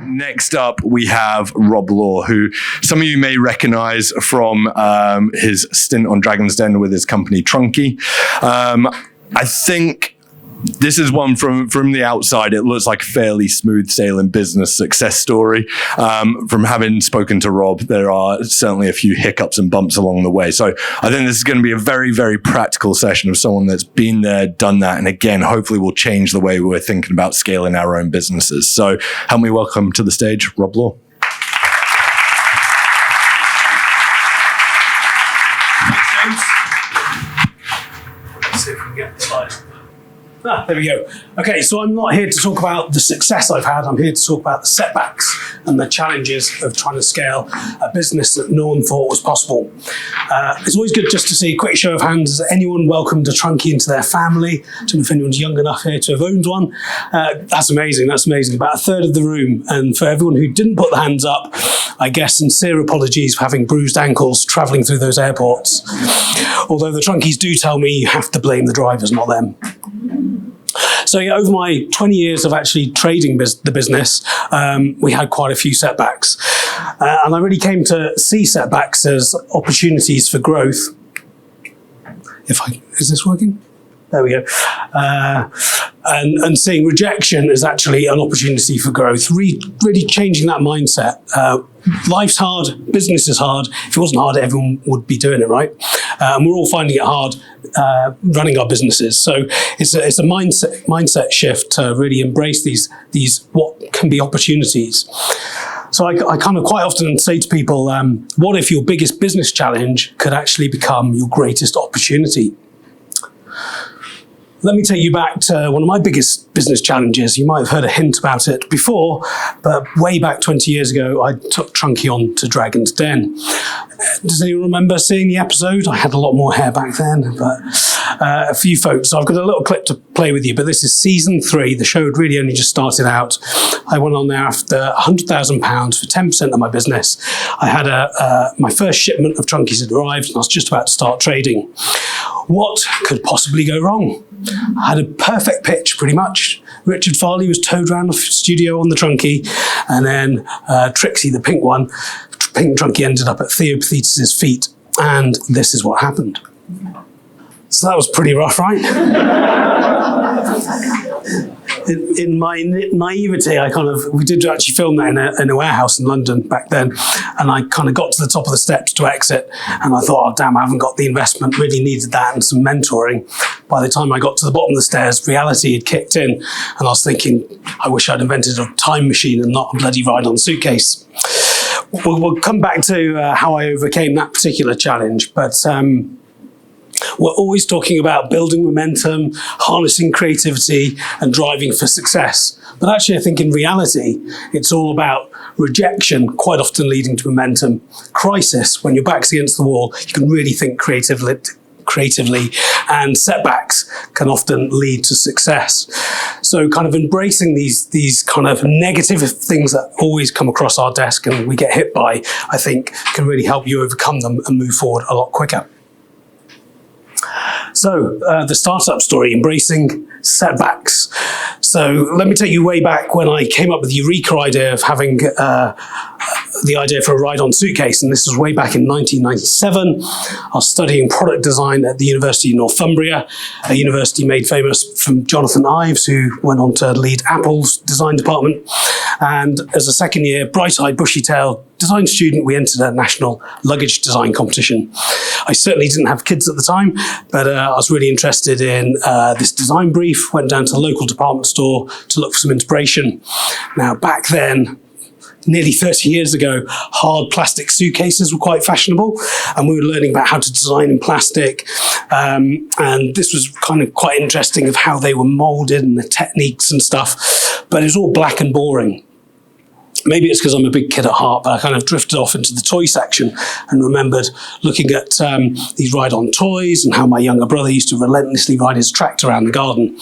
Next up, we have Rob Law, who some of you may recognize from his stint on Dragon's Den with his company Trunki. I think this is one from the outside, it looks like a fairly smooth sailing business success story. From having spoken to Rob, there are certainly a few hiccups and bumps along the way. So I think this is going to be a very, very practical session of someone that's been there, done that. And again, hopefully will change the way we're thinking about scaling our own businesses. So help me welcome to the stage, Rob Law. Let's see if we can get the slides. There we go. Okay, so I'm not here to talk about the success I've had. I'm here to talk about the setbacks and the challenges of trying to scale a business that no one thought was possible. It's always good just to see a quick show of hands. Has anyone welcomed a Trunki into their family? I don't know if anyone's young enough here to have owned one. That's amazing. That's amazing. About a third of the room. And for everyone who didn't put their hands up, I guess sincere apologies for having bruised ankles travelling through those airports. Although the Trunkis do tell me you have to blame the drivers, not them. So yeah, over my 20 years of actually trading the business, we had quite a few setbacks. And I really came to see setbacks as opportunities for growth. Is this working? There we go. And seeing rejection as actually an opportunity for growth, really changing that mindset. Life's hard, business is hard. If it wasn't hard, everyone would be doing it, right? And we're all finding it hard running our businesses. So it's a mindset shift to really embrace these what can be opportunities. So I kind of quite often say to people, what if your biggest business challenge could actually become your greatest opportunity? Let me take you back to one of my biggest business challenges. You might have heard a hint about it before, but way back 20 years ago, I took Trunki on to Dragon's Den. Does anyone remember seeing the episode? I had a lot more hair back then, but a few folks. So I've got a little clip to play with you, but this is season 3. The show had really only just started out. I went on there after £100,000 for 10% of my business. I had my first shipment of Trunkis had arrived, and I was just about to start trading. What could possibly go wrong? I had a perfect pitch, pretty much. Richard Farley was towed around the studio on the Trunki, and then Trixie, the pink Trunki, ended up at Theo Pathetis' feet, and this is what happened. So that was pretty rough, right? In my naivety, we did actually film that in a warehouse in London back then, and I kind of got to the top of the steps to exit, and I thought, oh damn, I haven't got the investment, really needed that and some mentoring. By the time I got to the bottom of the stairs, reality had kicked in, and I was thinking, I wish I'd invented a time machine and not a bloody ride-on suitcase. We'll come back to how I overcame that particular challenge, but we're always talking about building momentum, harnessing creativity, and driving for success. But actually, I think in reality, it's all about rejection, quite often leading to momentum. Crisis, when your back's against the wall, you can really think creatively, and setbacks can often lead to success. So kind of embracing these kind of negative things that always come across our desk and we get hit by, I think can really help you overcome them and move forward a lot quicker. So the startup story, embracing setbacks. So let me take you way back when I came up with the eureka idea of having the idea for a ride-on suitcase, and this was way back in 1997. I was studying product design at the University of Northumbria, a university made famous from Jonathan Ives, who went on to lead Apple's design department. And as a second year, bright-eyed, bushy-tailed design student, we entered a national luggage design competition. I certainly didn't have kids at the time, but I was really interested in this design brief, went down to the local department store to look for some inspiration. Now, back then, nearly 30 years ago, hard plastic suitcases were quite fashionable, and we were learning about how to design in plastic. And this was kind of quite interesting of how they were molded and the techniques and stuff, but it was all black and boring. Maybe it's because I'm a big kid at heart, but I kind of drifted off into the toy section and remembered looking at these ride-on toys and how my younger brother used to relentlessly ride his tractor around the garden.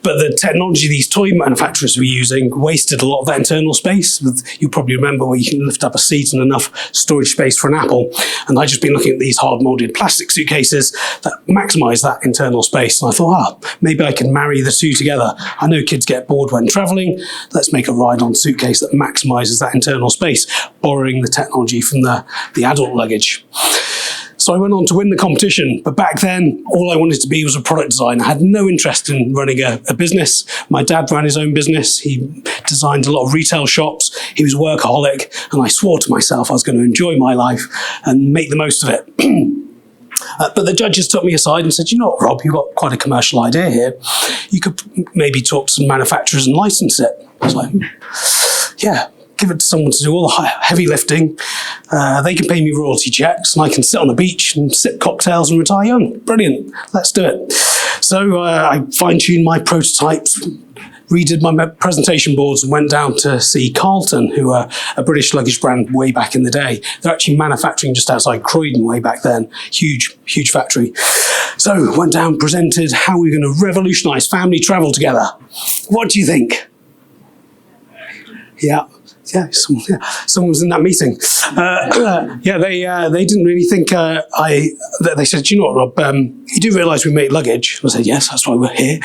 But the technology these toy manufacturers were using wasted a lot of that internal space. You probably remember where you can lift up a seat and enough storage space for an apple. And I'd just been looking at these hard molded plastic suitcases that maximize that internal space. And I thought, maybe I can marry the two together. I know kids get bored when traveling. Let's make a ride-on suitcase that maximizes that internal space, borrowing the technology from the adult luggage. So I went on to win the competition, but back then, all I wanted to be was a product designer. I had no interest in running a business. My dad ran his own business. He designed a lot of retail shops. He was a workaholic, and I swore to myself I was going to enjoy my life and make the most of it. But the judges took me aside and said, you know what, Rob, you've got quite a commercial idea here. You could maybe talk to some manufacturers and license it. I was like, yeah. Give it to someone to do all the heavy lifting. They can pay me royalty checks and I can sit on the beach and sip cocktails and retire young. Brilliant. Let's do it. So I fine-tuned my prototypes, redid my presentation boards and went down to see Carlton, who are a British luggage brand way back in the day. They're actually manufacturing just outside Croydon way back then. Huge, huge factory. So went down, presented how we're going to revolutionise family travel together. What do you think? Yeah, someone was in that meeting. They didn't really think they said, you know what, Rob, you do realise we make luggage? I said, yes, that's why we're here.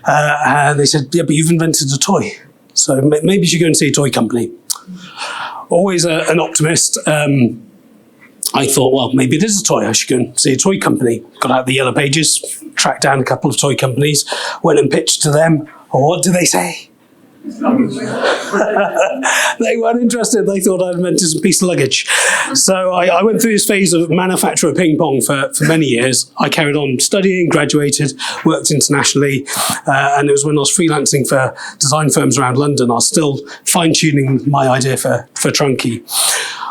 And they said, yeah, but you've invented a toy. So maybe you should go and see a toy company. Always an optimist. I thought, well, maybe it is a toy. I should go and see a toy company. Got out the yellow pages, tracked down a couple of toy companies, went and pitched to them. What did they say? They weren't interested. They thought I'd invented some piece of luggage. So I went through this phase of manufacturer ping pong for many years. I carried on studying, graduated, worked internationally, and it was when I was freelancing for design firms around London, I was still fine-tuning my idea for Trunki.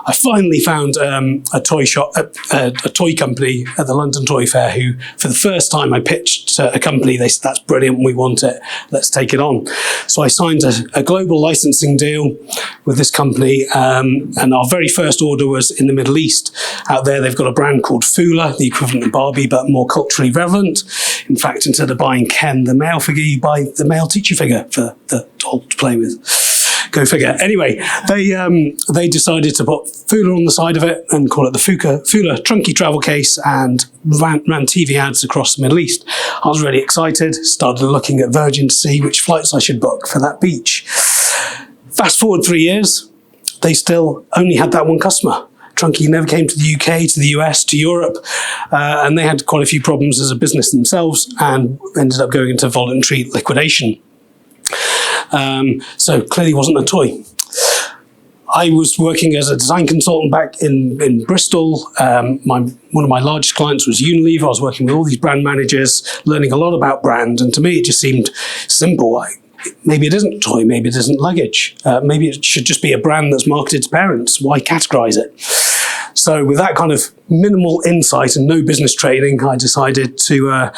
I finally found a toy shop, a toy company at the London Toy Fair who, for the first time I pitched to a company, they said, that's brilliant, we want it, let's take it on. So I signed a global licensing deal with this company, and our very first order was in the Middle East. Out there they've got a brand called Fula, the equivalent of Barbie, but more culturally relevant. In fact, instead of buying Ken, the male figure, you buy the male teacher figure for the doll to play with. Go figure. Anyway, they decided to put Fula on the side of it and call it the Fula Trunki travel case, and ran TV ads across the Middle East. I was really excited, started looking at Virgin to see which flights I should book for that beach. Fast forward 3 years, they still only had that one customer. Trunki never came to the UK, to the US, to Europe, and they had quite a few problems as a business themselves and ended up going into voluntary liquidation. So clearly wasn't a toy. I was working as a design consultant back in Bristol. One of my largest clients was Unilever. I was working with all these brand managers, learning a lot about brand. And to me, it just seemed simple. Maybe it isn't a toy. Maybe it isn't luggage. Maybe it should just be a brand that's marketed to parents. Why categorize it? So with that kind of minimal insight and no business training, I decided to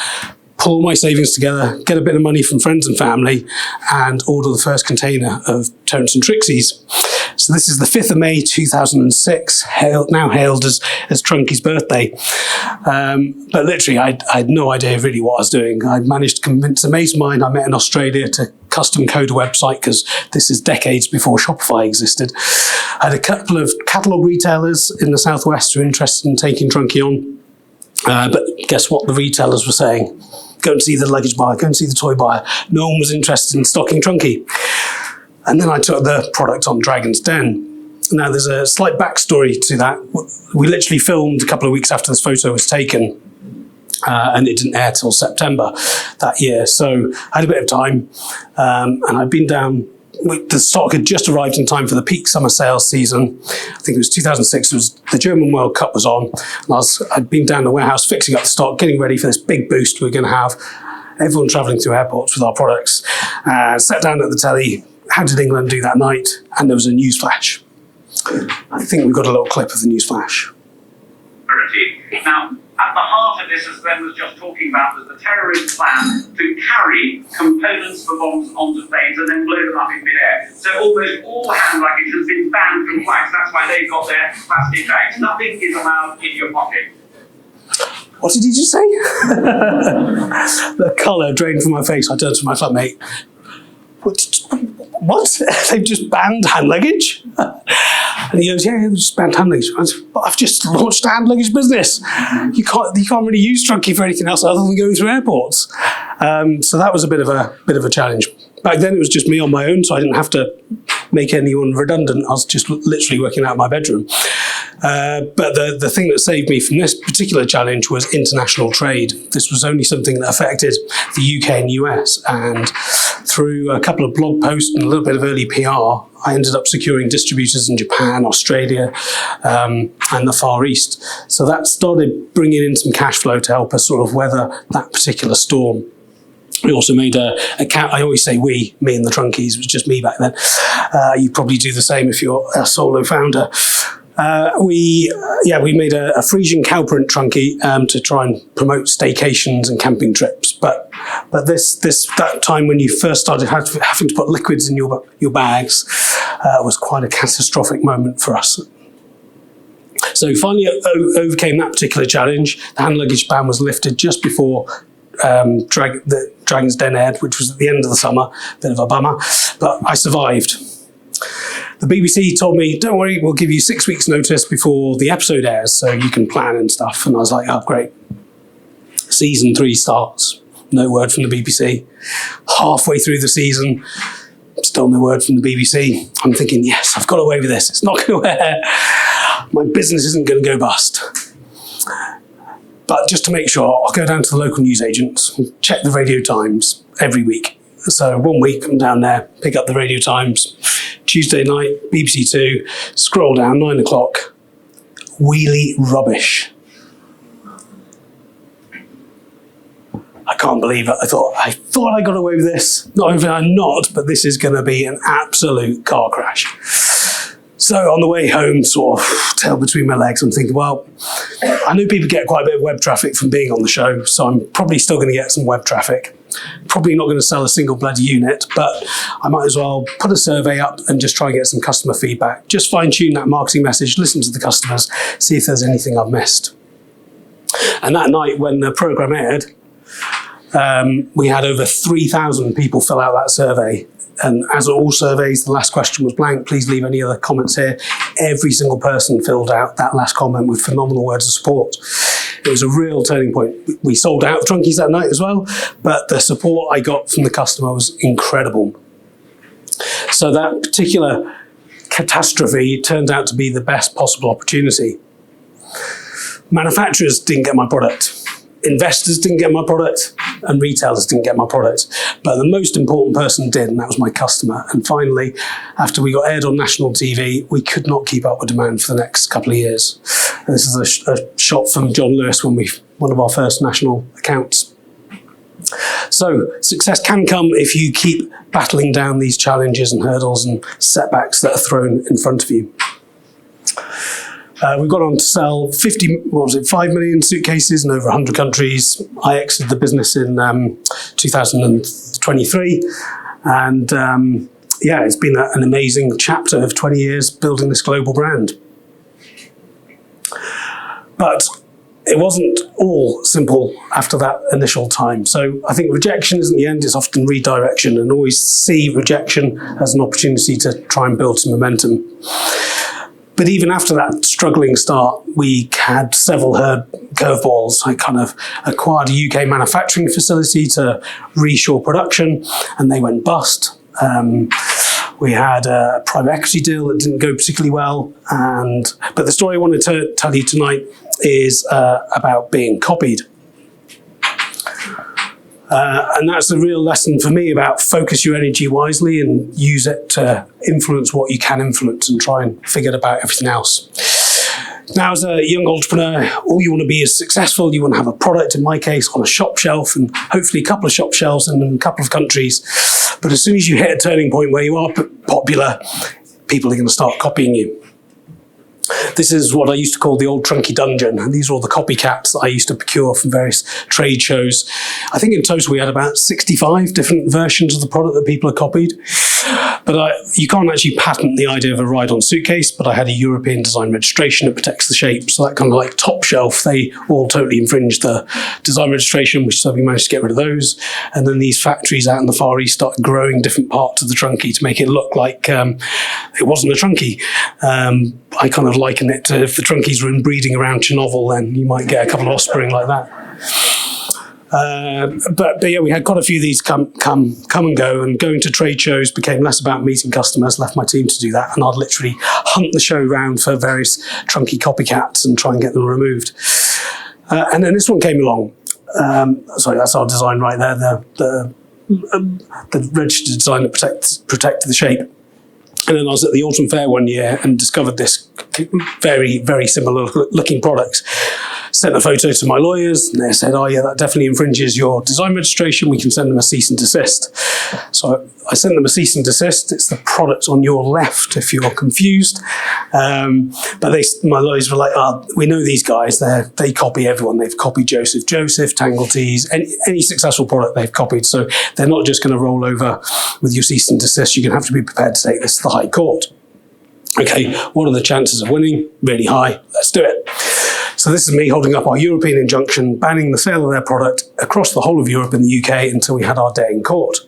pull my savings together, get a bit of money from friends and family, and order the first container of Terence and Trixie's. So this is the 5th of May 2006, now hailed as Trunki's birthday. But literally, I had no idea really what I was doing. I managed to convince a mate of mine I met in Australia to custom code a website, because this is decades before Shopify existed. I had a couple of catalogue retailers in the Southwest who were interested in taking Trunki on. But guess what the retailers were saying? Go and see the luggage buyer, go and see the toy buyer. No one was interested in stocking Trunki. And then I took the product on Dragon's Den. Now there's a slight backstory to that. We literally filmed a couple of weeks after this photo was taken, and it didn't air till September that year. So I had a bit of time, and I'd been down. The stock had just arrived in time for the peak summer sales season. I think it was 2006. It was the German World Cup was on, and I'd been down the warehouse fixing up the stock, getting ready for this big boost we're going to have. Everyone travelling through airports with our products. Sat down at the telly. How did England do that night? And there was a news flash. I think we've got a little clip of the news flash. Now, at the heart of this, as Glenn was just talking about, was the terrorist plan to carry components for bombs onto planes and then blow them up in midair. So almost all hand luggage has been banned from flights. That's why they've got their plastic bags. Nothing is allowed in your pocket. What did he just say? The colour drained from my face. I turned to my flatmate. What? They've just banned hand luggage? And he goes, yeah, they've just banned hand luggage. I said, but I've just launched a hand luggage business. You can't really use Trunki for anything else other than going through airports. So that was a bit of a challenge. Back then it was just me on my own, so I didn't have to make anyone redundant. I was just literally working out of my bedroom. But the thing that saved me from this particular challenge was international trade. This was only something that affected the UK and US, and through a couple of blog posts and a little bit of early PR, I ended up securing distributors in Japan, Australia, and the Far East. So that started bringing in some cash flow to help us sort of weather that particular storm. We also made a I always say we, me and the Trunkies, it was just me back then. You probably do the same if you're a solo founder. We made a Frisian cow print Trunki to try and promote staycations and camping trips. But that time when you first started having to put liquids in your bags was quite a catastrophic moment for us. So finally overcame that particular challenge. The hand luggage ban was lifted just before the Dragon's Den aired, which was at the end of the summer. Bit of a bummer, but I survived. The BBC told me, don't worry, we'll give you 6 weeks notice before the episode airs so you can plan and stuff. And I was like, oh, great. Season 3 starts. No word from the BBC. Halfway through the season, still no word from the BBC. I'm thinking, yes, I've got away with this. It's not going to air. My business isn't going to go bust. But just to make sure, I'll go down to the local newsagents and check the Radio Times every week. So 1 week, I'm down there, pick up the Radio Times. Tuesday night, BBC 2, scroll down, 9 o'clock. Wheelie rubbish. I can't believe it. I thought I got away with this. Not only I'm not, but this is going to be an absolute car crash. So on the way home, sort of tail between my legs, I'm thinking, well, I know people get quite a bit of web traffic from being on the show, so I'm probably still going to get some web traffic. Probably not going to sell a single bloody unit, but I might as well put a survey up and just try and get some customer feedback. Just fine-tune that marketing message, listen to the customers, see if there's anything I've missed. And that night when the programme aired, we had over 3,000 people fill out that survey. And as all surveys, the last question was blank. Please leave any other comments here. Every single person filled out that last comment with phenomenal words of support. It was a real turning point. We sold out of Trunkies that night as well, but the support I got from the customer was incredible. So that particular catastrophe turned out to be the best possible opportunity. Manufacturers didn't get my product. Investors didn't get my product, and retailers didn't get my product. But the most important person did, and that was my customer. And finally, after we got aired on national TV, we could not keep up with demand for the next couple of years. And this is a shot from John Lewis when one of our first national accounts. So success can come if you keep battling down these challenges and hurdles and setbacks that are thrown in front of you. We've gone on to sell 5 million suitcases in over 100 countries. I exited the business in 2023. And it's been an amazing chapter of 20 years building this global brand. But it wasn't all simple after that initial time. So I think rejection isn't the end, it's often redirection, and always see rejection as an opportunity to try and build some momentum. But even after that struggling start, we had several curveballs. I kind of acquired a UK manufacturing facility to reshore production, and they went bust. We had a private equity deal that didn't go particularly well. But the story I wanted to tell you tonight is about being copied. And that's the real lesson for me about focus your energy wisely and use it to influence what you can influence and try and forget about everything else. Now, as a young entrepreneur, all you want to be is successful. You want to have a product, in my case, on a shop shelf and hopefully a couple of shop shelves in a couple of countries. But as soon as you hit a turning point where you are popular, people are going to start copying you. This is what I used to call the old Trunki dungeon, and these are all the copycats that I used to procure from various trade shows. I think in total we had about 65 different versions of the product that people had copied. But you can't actually patent the idea of a ride-on suitcase, but I had a European design registration that protects the shape. So that kind of like top shelf, they all totally infringed the design registration, which so we managed to get rid of those. And then these factories out in the Far East started growing different parts of the Trunki to make it look like it wasn't a Trunki. I kind of liken it to if the Trunkis were inbreeding around Chernobyl, then you might get a couple of offspring like that. But yeah, we had quite a few of these come and go, and going to trade shows became less about meeting customers, left my team to do that, and I'd literally hunt the show round for various Trunki copycats and try and get them removed. And then this one came along. Sorry, that's our design right there, the registered design that protected the shape. And then I was at the Autumn Fair one year and discovered this very, very similar looking product. Sent a photo to my lawyers, and they said, oh yeah, that definitely infringes your design registration. We can send them a cease and desist. So I sent them a cease and desist. It's the product on your left, if you're confused. But my lawyers were like, oh, we know these guys. They copy everyone. They've copied Joseph, Tangle Tees, any successful product they've copied. So they're not just going to roll over with your cease and desist. You're going to have to be prepared to take this to the High Court. Okay, what are the chances of winning? Really high. Let's do it. So this is me holding up our European injunction, banning the sale of their product across the whole of Europe and the UK until we had our day in court.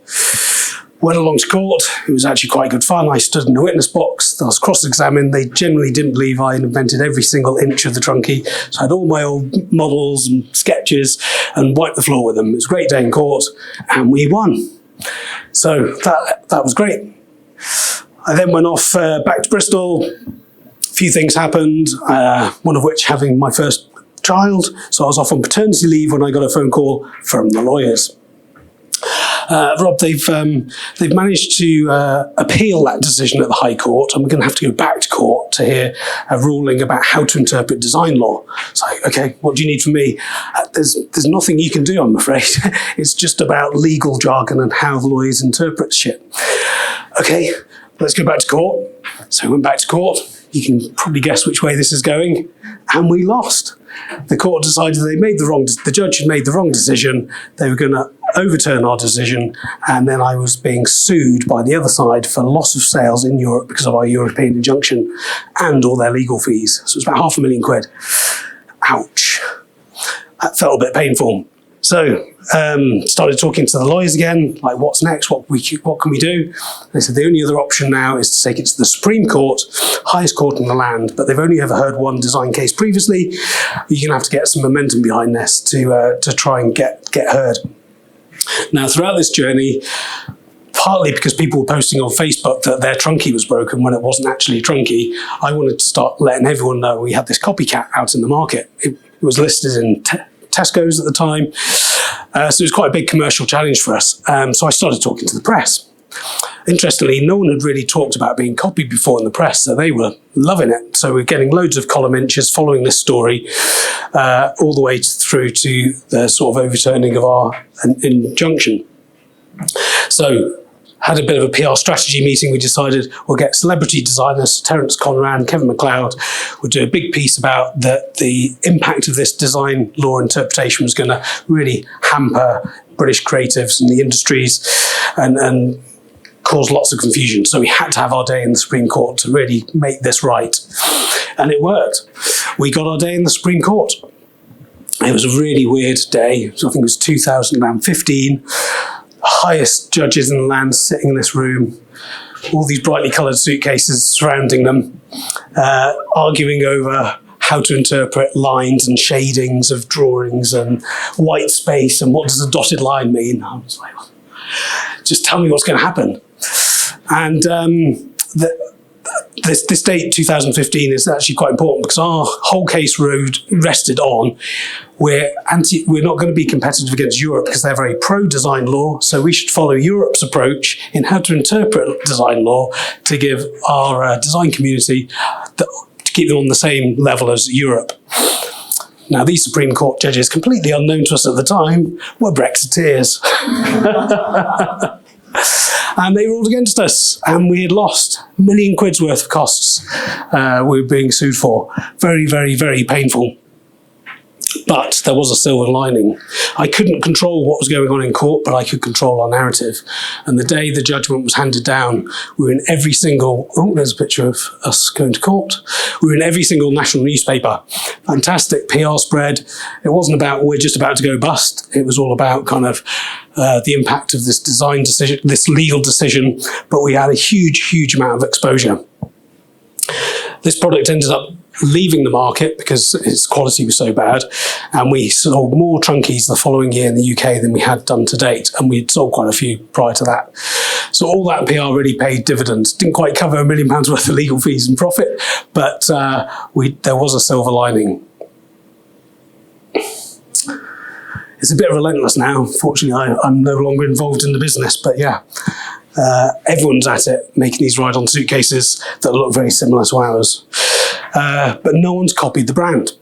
Went along to court. It was actually quite good fun. I stood in the witness box. I was cross-examined. They generally didn't believe I invented every single inch of the Trunki. So I had all my old models and sketches and wiped the floor with them. It was a great day in court, and we won. So that was great. I then went off back to Bristol. A few things happened, one of which having my first child. So I was off on paternity leave when I got a phone call from the lawyers. Rob, they've managed to appeal that decision at the High Court, and we're going to have to go back to court to hear a ruling about how to interpret design law. So, okay, what do you need from me? There's nothing you can do, I'm afraid. It's just about legal jargon and how the lawyers interpret shit. Okay, let's go back to court. So we went back to court. You can probably guess which way this is going, and we lost. The court decided the judge had made the wrong decision. They were going to overturn our decision, and then I was being sued by the other side for loss of sales in Europe because of our European injunction and all their legal fees. So it's about £500,000. Ouch. That felt a bit painful. So started talking to the lawyers again, like what's next, what can we do? They said the only other option now is to take it to the Supreme Court, highest court in the land, but they've only ever heard one design case previously. You're going to have to get some momentum behind this to try and get heard. Now, throughout this journey, partly because people were posting on Facebook that their Trunki was broken when it wasn't actually a Trunki, I wanted to start letting everyone know we had this copycat out in the market. It was listed in Tesco's at the time. So it was quite a big commercial challenge for us. So I started talking to the press. Interestingly, no one had really talked about being copied before in the press, so they were loving it. So we're getting loads of column inches following this story all the way through to the sort of overturning of our injunction. So had a bit of a PR strategy meeting. We decided we'll get celebrity designers, Terence Conran, Kevin McLeod. We'll do a big piece about the impact of this design law interpretation was going to really hamper British creatives and the industries and cause lots of confusion. So we had to have our day in the Supreme Court to really make this right. And it worked. We got our day in the Supreme Court. It was a really weird day. So I think it was 2015. Highest judges in the land sitting in this room, all these brightly coloured suitcases surrounding them, arguing over how to interpret lines and shadings of drawings and white space and what does a dotted line mean. I was like, just tell me what's going to happen. And this date, 2015, is actually quite important because our whole case rested on we're not going to be competitive against Europe because they're very pro-design law, so we should follow Europe's approach in how to interpret design law to give our design community, to keep them on the same level as Europe. Now, these Supreme Court judges, completely unknown to us at the time, were Brexiteers. And they ruled against us, and we had lost £1 million worth of costs we were being sued for. Very, very, very painful. But there was a silver lining. I couldn't control what was going on in court, but I could control our narrative. And the day the judgment was handed down, we were in every single, there's a picture of us going to court. We were in every single national newspaper. Fantastic PR spread. It wasn't about, we're just about to go bust. It was all about kind of the impact of this design decision, this legal decision, but we had a huge, huge amount of exposure. This product ended up leaving the market because its quality was so bad, and we sold more Trunkies the following year in the UK than we had done to date, and we'd sold quite a few prior to that. So all that PR really paid dividends. Didn't quite cover £1 million worth of legal fees and profit, but there was a silver lining. It's a bit relentless now. Fortunately, I'm no longer involved in the business, but yeah. Everyone's at it, making these ride-on suitcases that look very similar to ours. But no one's copied the brand.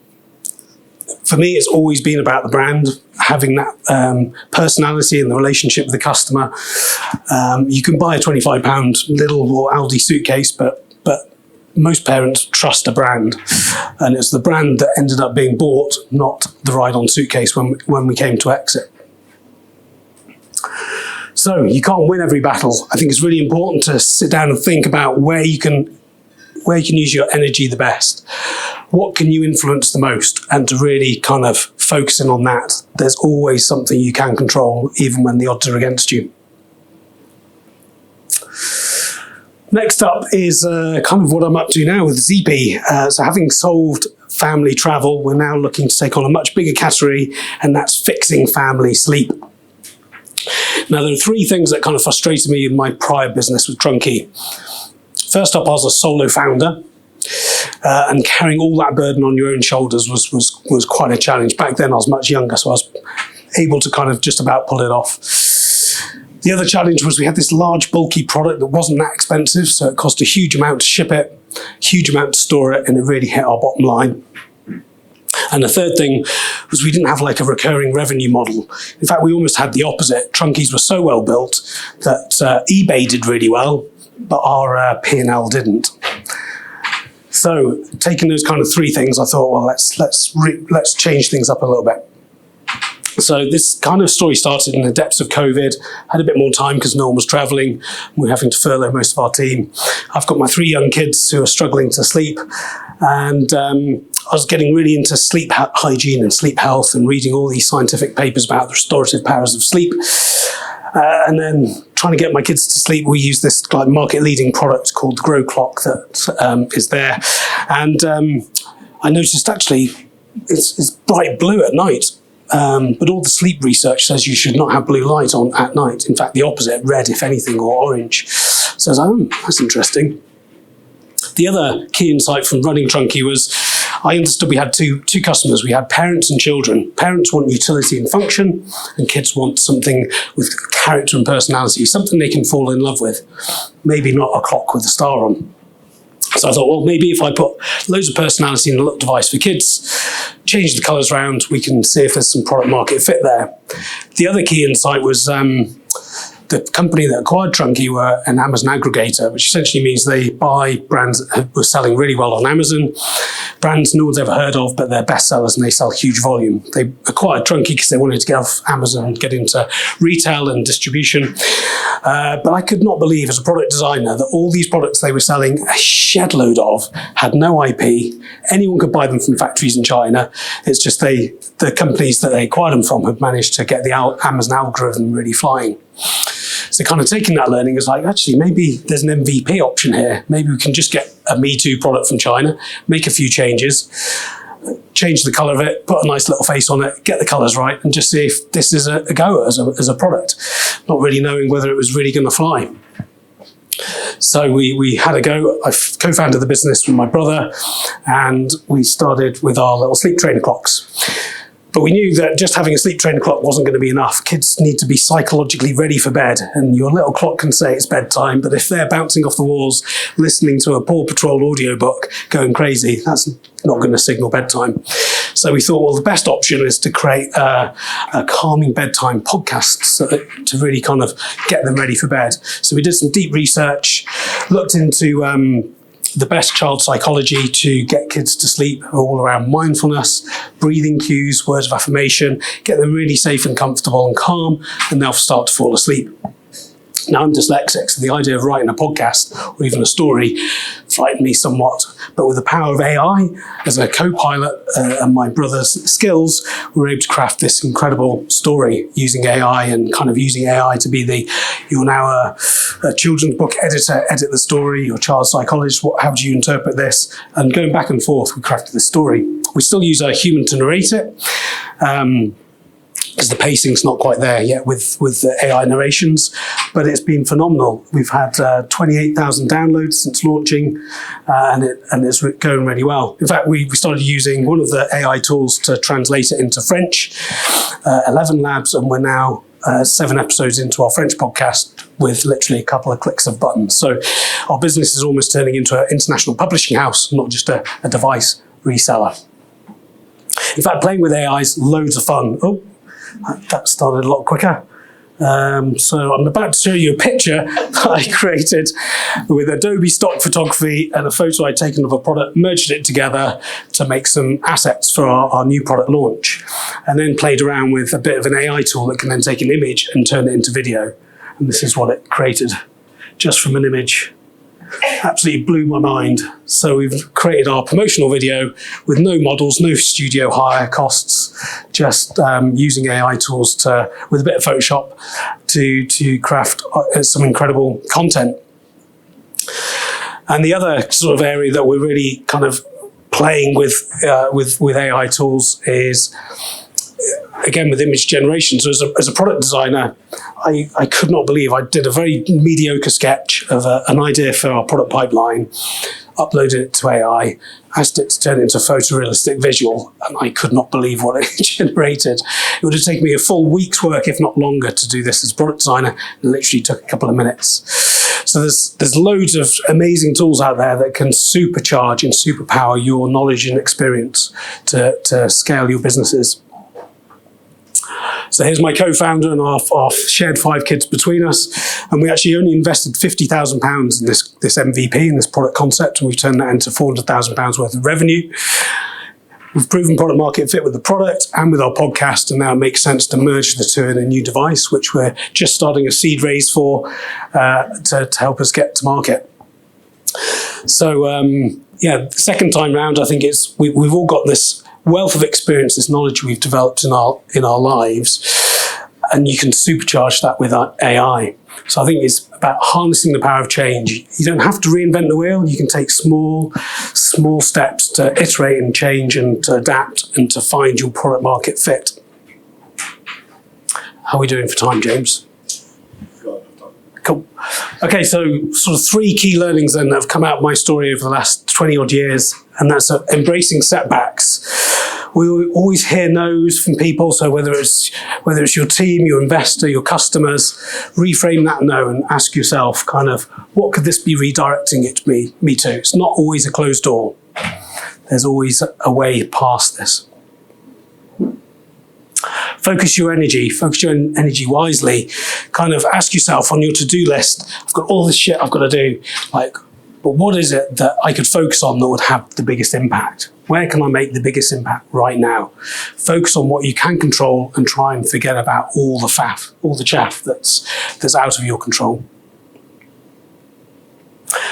For me, it's always been about the brand, having that personality and the relationship with the customer. You can buy a £25 Lidl or Aldi suitcase, but most parents trust a brand. And it's the brand that ended up being bought, not the ride-on suitcase when we came to exit. So you can't win every battle. I think it's really important to sit down and think about where you can use your energy the best. What can you influence the most? And to really kind of focus in on that. There's always something you can control, even when the odds are against you. Next up is kind of what I'm up to now with Zeepy. So having solved family travel, we're now looking to take on a much bigger category, and that's fixing family sleep. Now, there are three things that kind of frustrated me in my prior business with Trunki. First up, I was a solo founder, and carrying all that burden on your own shoulders was quite a challenge. Back then, I was much younger, so I was able to kind of just about pull it off. The other challenge was we had this large, bulky product that wasn't that expensive, so it cost a huge amount to ship it, huge amount to store it, and it really hit our bottom line. And the third thing was we didn't have like a recurring revenue model. In fact, we almost had the opposite. Trunkies were so well built that eBay did really well, but our P&L didn't. So taking those kind of three things, I thought, well, let's change things up a little bit. So this kind of story started in the depths of COVID. Had a bit more time because no one was traveling. We were having to furlough most of our team. I've got my 3 young kids who are struggling to sleep, and I was getting really into sleep hygiene and sleep health and reading all these scientific papers about the restorative powers of sleep. And then trying to get my kids to sleep, we use this like market-leading product called the Grow Clock that is there. And I noticed actually it's bright blue at night. But all the sleep research says you should not have blue light on at night. In fact, the opposite, red, if anything, or orange. So I was like, that's interesting. The other key insight from running Trunki was I understood we had two customers. We had parents and children. Parents want utility and function, and kids want something with character and personality, something they can fall in love with. Maybe not a clock with a star on. So I thought, well, maybe if I put loads of personality in a little device for kids, change the colours around, we can see if there's some product market fit there. The other key insight was the company that acquired Trunki were an Amazon aggregator, which essentially means they buy brands that were selling really well on Amazon, brands no one's ever heard of, but they're bestsellers and they sell huge volume. They acquired Trunki because they wanted to get off Amazon and get into retail and distribution. But I could not believe as a product designer that all these products they were selling a shed load of had no IP. Anyone could buy them from factories in China. It's just the companies that they acquired them from had managed to get the Amazon algorithm really flying. So kind of taking that learning is like, actually, maybe there's an MVP option here. Maybe we can just get a Me Too product from China, make a few changes, change the color of it, put a nice little face on it, get the colors right, and just see if this is a go as a product, not really knowing whether it was really going to fly. So we had a go. I co-founded the business with my brother, and we started with our little sleep trainer clocks. But we knew that just having a sleep trainer clock wasn't going to be enough. Kids need to be psychologically ready for bed, and your little clock can say it's bedtime, but if they're bouncing off the walls, listening to a Paw Patrol audiobook, going crazy, that's not going to signal bedtime. So we thought, well, the best option is to create a calming bedtime podcast to really kind of get them ready for bed. So we did some deep research, looked into the best child psychology to get kids to sleep are all around mindfulness, breathing cues, words of affirmation, get them really safe and comfortable and calm, and they'll start to fall asleep. Now, I'm dyslexic, so the idea of writing a podcast or even a story frightened me somewhat. But with the power of AI as a co-pilot and my brother's skills, we were able to craft this incredible story using AI and kind of using AI to be you're now a children's book editor, edit the story, you're a child psychologist, how do you interpret this? And going back and forth, we crafted this story. We still use a human to narrate it, because the pacing's not quite there yet with the AI narrations, but it's been phenomenal. We've had 28,000 downloads since launching, and it's going really well. In fact, we started using one of the AI tools to translate it into French, 11 labs, and we're now 7 episodes into our French podcast with literally a couple of clicks of buttons. So our business is almost turning into an international publishing house, not just a device reseller. In fact, playing with AI is loads of fun. Oh, that started a lot quicker. So I'm about to show you a picture that I created with Adobe stock photography and a photo I'd taken of a product, merged it together to make some assets for our new product launch, and then played around with a bit of an AI tool that can then take an image and turn it into video. And this is what it created just from an image. Absolutely blew my mind. So we've created our promotional video with no models, no studio hire costs, just using AI tools with a bit of Photoshop to craft some incredible content. And the other sort of area that we're really kind of playing with AI tools is, again, with image generation. So as a product designer, I could not believe I did a very mediocre sketch of an idea for our product pipeline, uploaded it to AI, asked it to turn it into a photorealistic visual, and I could not believe what it generated. It would have taken me a full week's work, if not longer, to do this as a product designer, and literally took a couple of minutes. So there's loads of amazing tools out there that can supercharge and superpower your knowledge and experience to scale your businesses. So here's my co-founder and our shared 5 kids between us. And we actually only invested £50,000 in this MVP, in this product concept, and we've turned that into £400,000 worth of revenue. We've proven product market fit with the product and with our podcast, and now it makes sense to merge the two in a new device, which we're just starting a seed raise for to help us get to market. So the second time round, I think we've all got this wealth of experience, this knowledge we've developed in our lives, and you can supercharge that with AI. So I think it's about harnessing the power of change. You don't have to reinvent the wheel. You can take small steps to iterate and change and to adapt and to find your product market fit. How are we doing for time, James? Cool. Okay, so sort of 3 key learnings then that have come out of my story over the last 20 odd years, and that's embracing setbacks. We always hear no's from people, so whether it's your team, your investor, your customers, reframe that no and ask yourself kind of, what could this be redirecting it me to? It's not always a closed door. There's always a way past this. Focus your energy wisely. Kind of ask yourself on your to-do list, I've got all this shit I've got to do, but what is it that I could focus on that would have the biggest impact? Where can I make the biggest impact right now? Focus on what you can control and try and forget about all the chaff that's out of your control.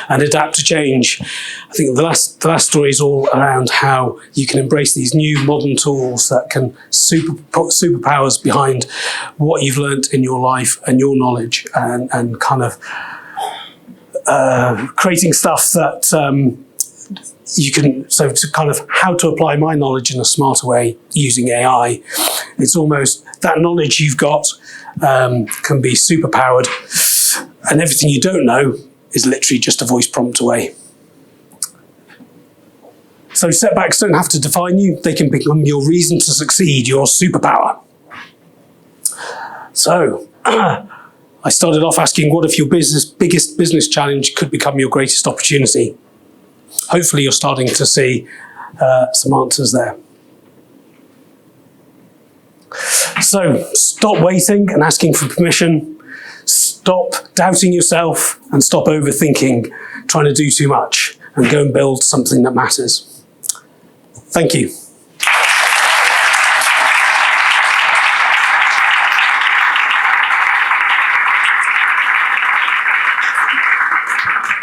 And adapt to change. I think the last story is all around how you can embrace these new modern tools that can put superpowers behind what you've learnt in your life and your knowledge, and kind of creating stuff that you can, so to kind of how to apply my knowledge in a smarter way using AI. It's almost that knowledge you've got can be superpowered, and everything you don't know is literally just a voice prompt away. So setbacks don't have to define you. They can become your reason to succeed, your superpower. So I started off asking, what if your biggest business challenge could become your greatest opportunity? Hopefully you're starting to see some answers there. So stop waiting and asking for permission. Stop doubting yourself and stop overthinking, trying to do too much. and go and build something that matters. Thank you.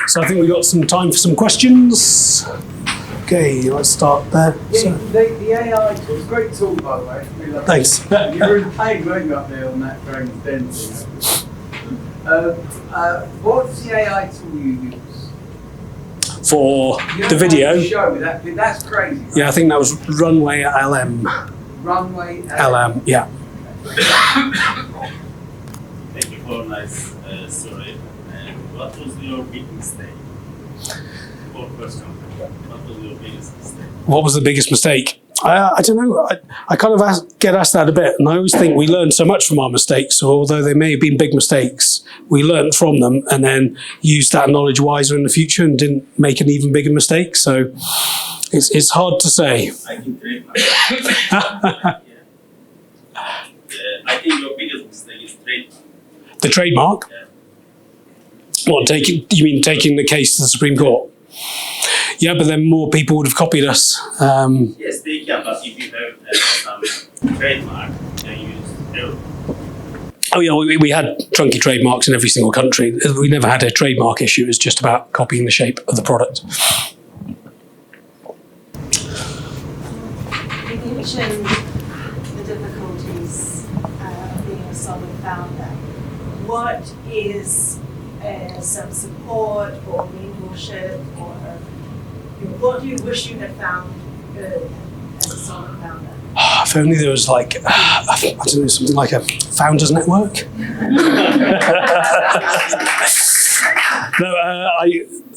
So I think we've got some time for some questions. Okay, let's start there. Yeah, the AI tool, it's a great tool by the way. Really love Thanks. it. You were in pain, weren't you, up there on that Dragon's Den thing? What's the AI tool you use? For You the know, video, show me that, that's crazy. Right? yeah, I think that was Runway LM. Runway LM, yeah. Thank you for a nice story. And what was your big mistake? For first company, what was your biggest mistake? What was the biggest mistake? I don't know. I kind of get asked that a bit, and I always think we learn so much from our mistakes. So although they may have been big mistakes, we learned from them and then used that knowledge wiser in the future and didn't make an even bigger mistake. So it's hard to say. I think trademark. Yeah. I think your biggest mistake is trademark. The trademark? Yeah. What, you mean taking the case to the Supreme Court? Yeah, but then more people would have copied us. Yes, they can, but if you have some trademark, you can use everything. Oh yeah, we had Trunki trademarks in every single country. We never had a trademark issue. It was just about copying the shape of the product. You mentioned the difficulties of being a solo founder. What is some support or mentorship, or what do you wish you had found earlier as a solo founder? If only there was like, I don't know, something like a founders network. No,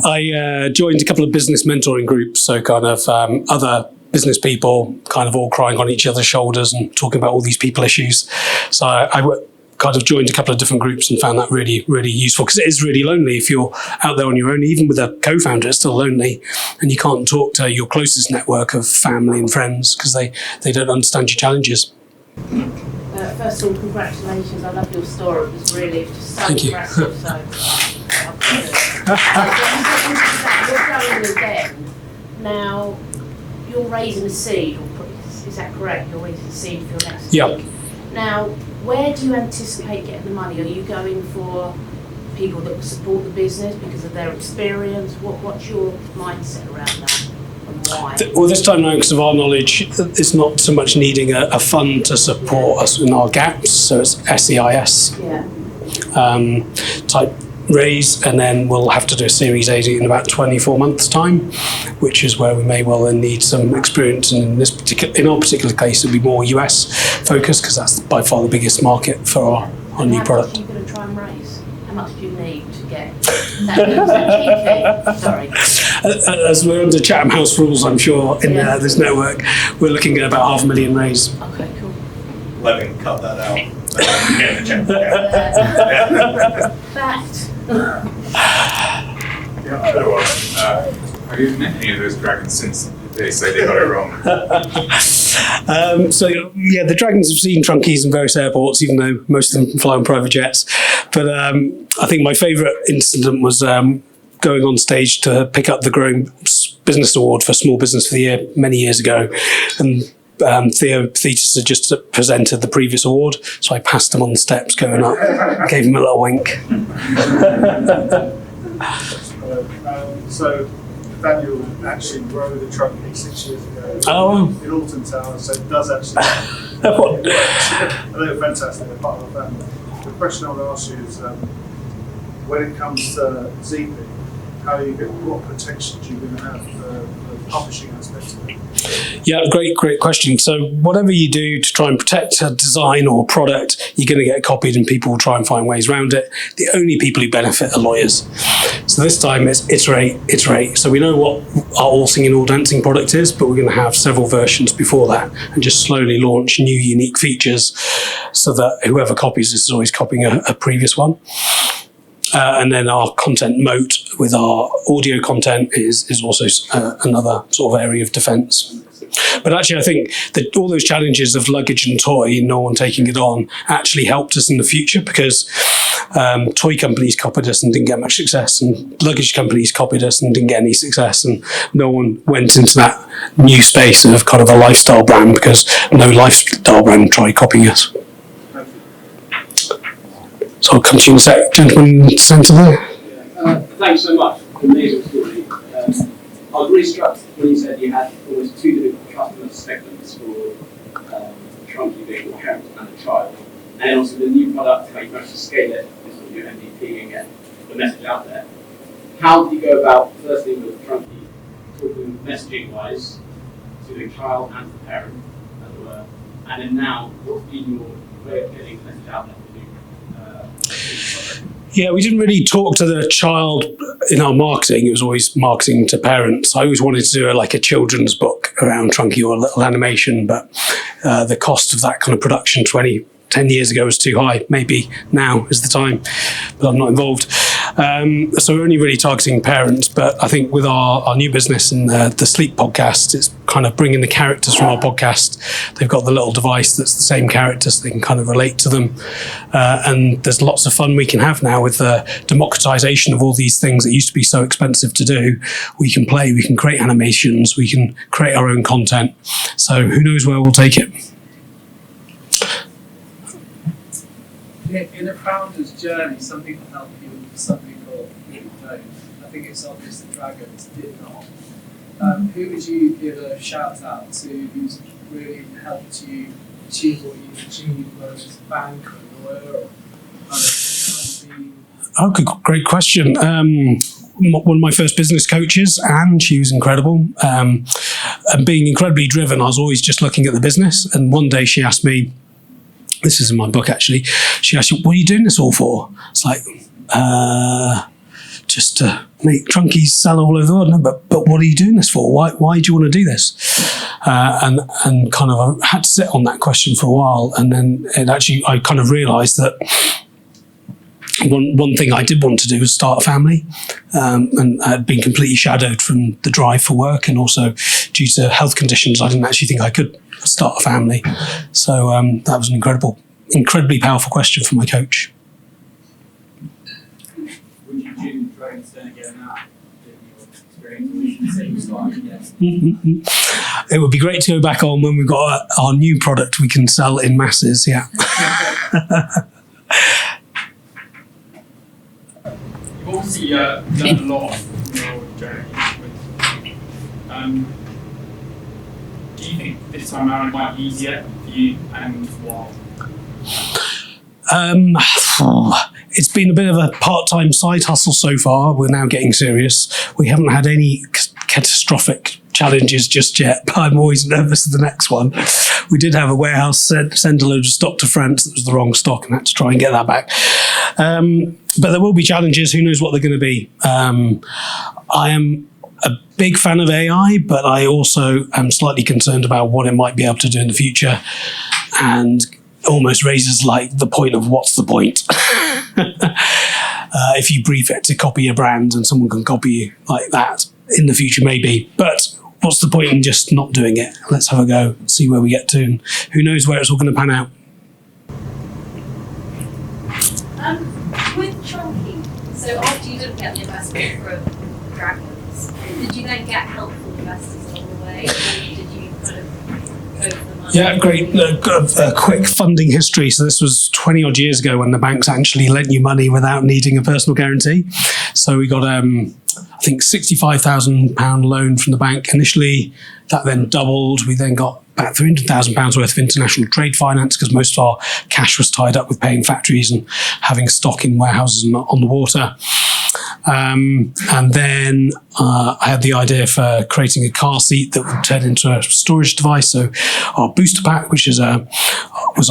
I joined a couple of business mentoring groups, so kind of other business people kind of all crying on each other's shoulders and talking about all these people issues. So I kind of joined a couple of different groups and found that really, really useful, because it is really lonely if you're out there on your own. Even with a co-founder, it's still lonely, and you can't talk to your closest network of family and friends because they don't understand your challenges. First of all, congratulations. I love your story. It was really just so Thank you. impressive. So, you're going again. Now, you're raising a seed, is that correct? You're raising a seed for your next Yeah. gig. Now, where do you anticipate getting the money? Are you going for people that will support the business because of their experience? What's your mindset around that, and why? Well, this time around, because of our knowledge, it's not so much needing a fund to support us in our gaps. So it's SEIS Yeah. type raise, and then we'll have to do a Series A in about 24 months' time, which is where we may well then need some experience. And in our particular case, it'll be more US focused, because that's by far the biggest market for our new product. How much are you going to try and raise? How much do you need to get that? Sorry. As we're under Chatham House rules, I'm sure, in this network, we're looking at about £500,000 raise. Okay, cool. Let me cut that out. Fact. Have you met any of those dragons since they say they got it wrong? So yeah, the dragons have seen Trunkies in various airports, even though most of them fly on private jets. But I think my favourite incident was going on stage to pick up the Growing Business Award for Small Business of the Year many years ago, and Theo Thetis had just presented the previous award, so I passed him on the steps going up, gave him a little wink. So Daniel actually rode the Trunki 6 years ago in Alton Tower, so it does actually it works. And they're fantastic, they're part of our family. The question I want to ask you is, when it comes to Zeepy, what protections are you going to have for the publishing aspect of it? Yeah, great question. So whatever you do to try and protect a design or product, you're going to get copied and people will try and find ways around it. The only people who benefit are lawyers. So this time it's iterate. So we know what our all singing, all dancing product is, but we're going to have several versions before that and just slowly launch new unique features so that whoever copies this is always copying a previous one. And then our content moat with our audio content is also another sort of area of defence. But actually, I think that all those challenges of luggage and toy, no one taking it on, actually helped us in the future, because Toy companies copied us and didn't get much success, and luggage companies copied us and didn't get any success, and no one went into that new space of kind of a lifestyle brand because no lifestyle brand tried copying us. So I'll come to you in a sec, gentleman in the centre there. Thanks so much. Amazing story. I was really struck when you said you had almost two different customer segments for Trunki being a parent and a child, and also the new product, how you managed to scale it, is sort of your MVP and get the message out there. How do you go about, firstly with Trunki, talking messaging-wise to the child and the parent, as it were, and then now, what's been your way of getting the message out there for the product? Yeah, we didn't really talk to the child in our marketing. It was always marketing to parents. I always wanted to do a children's book around Trunki or a little animation, but the cost of that kind of production 10 years ago was too high. Maybe now is the time, but I'm not involved. So we're only really targeting parents, but I think with our new business and the Sleep podcast, it's kind of bringing the characters from our podcast. They've got the little device that's the same characters, so they can kind of relate to them. And there's lots of fun we can have now with the democratization of all these things that used to be so expensive to do. We can play, we can create animations, we can create our own content. So who knows where we'll take it. In a founder's journey, some people help you, some people don't. I think it's obvious that Dragons did not. Who would you give a shout out to who's really helped you achieve what you've achieved, whether it's a bank or a lawyer or Oh, great question. One of my first business coaches, Anne, she was incredible. And being incredibly driven, I was always just looking at the business. And one day she asked me, this is in my book actually, she asked me, what are you doing this all for? It's like, just to make Trunkies sell all over the world. No, but what are you doing this for? Why do you want to do this? And kind of I had to sit on that question for a while. And then I kind of realised that one thing I did want to do was start a family, and I had been completely shadowed from the drive for work, and also due to health conditions, I didn't actually think I could start a family. So that was an incredibly powerful question from my coach. Would you do Dragons Den again now? It would be great to go back on when we've got our new product we can sell in masses. Yeah. You've obviously learned a lot from your journey. Do you think this time around it might be easier for you, and why? It's been a bit of a part-time side hustle so far. We're now getting serious. We haven't had any catastrophic challenges just yet, but I'm always nervous of the next one. We did have a warehouse send a load of stock to France that was the wrong stock and had to try and get that back. But there will be challenges. Who knows what they're going to be? I am a big fan of AI, but I also am slightly concerned about what it might be able to do in the future, and almost raises the point of what's the point? If you brief it to copy a brand and someone can copy you like that in the future, maybe. But what's the point in just not doing it? Let's have a go, see where we get to, and who knows where it's all going to pan out. With Trunki, so after you didn't get the investment from Dragons, did you then get helpful investors along the way, or did you kind of go for the money? Yeah, great. A quick funding history. So this was 20 odd years ago when the banks actually lent you money without needing a personal guarantee. So we got, I think, £65,000 loan from the bank initially. That then doubled. We then got about £300,000 worth of international trade finance because most of our cash was tied up with paying factories and having stock in warehouses and on the water. And then I had the idea for creating a car seat that would turn into a storage device. So our booster pack, which was our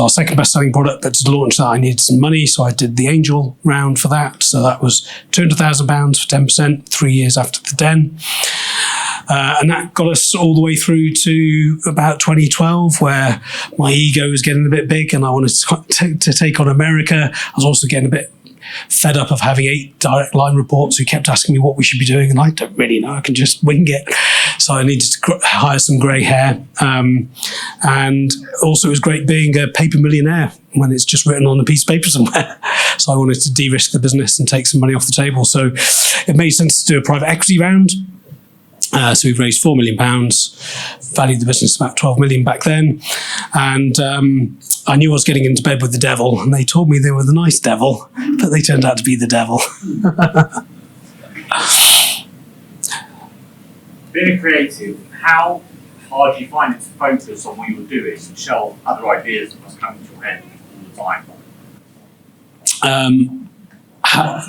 second best-selling product, but to launch that I needed some money, so I did the angel round for that. So that was £200,000 for 10%, 3 years after the Den. And that got us all the way through to about 2012, where my ego was getting a bit big and I wanted to take on America. I was also getting a bit fed up of having 8 direct line reports who kept asking me what we should be doing, and I don't really know, I can just wing it. So I needed to hire some grey hair. And also it was great being a paper millionaire when it's just written on a piece of paper somewhere. So I wanted to de-risk the business and take some money off the table. So it made sense to do a private equity round. So we've raised £4 million, valued the business about 12 million back then. And I knew I was getting into bed with the devil, and they told me they were the nice devil, but they turned out to be the devil. Being a creative, how hard do you find it to focus on what you're doing and shelve other ideas that must come into your head all the time?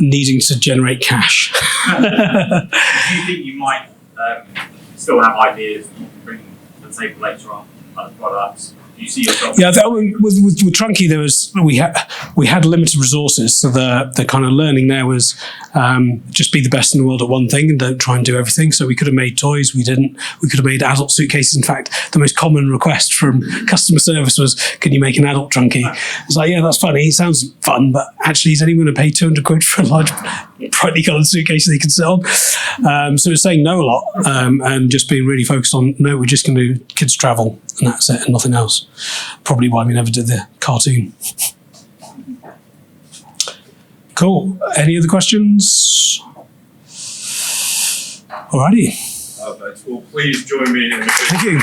Needing to generate cash. Do you think you might still have ideas that you can bring to the table later on, other products? Do you see yourself? Yeah, with Trunki, we had limited resources, so the kind of learning there was just be the best in the world at one thing and don't try and do everything. So we could have made toys, we didn't. We could have made adult suitcases. In fact, the most common request from customer service was, "Can you make an adult Trunki?" It's like, yeah, that's funny. It sounds fun, but actually, is anyone going to pay 200 quid for a large, brightly coloured suitcase that they can sit on? So it's saying no a lot and just being really focused on, no, we're just going to do kids travel and that's it and nothing else. Probably why we never did the cartoon. Cool. Any other questions? Alrighty. Well, please join me in. Thank you.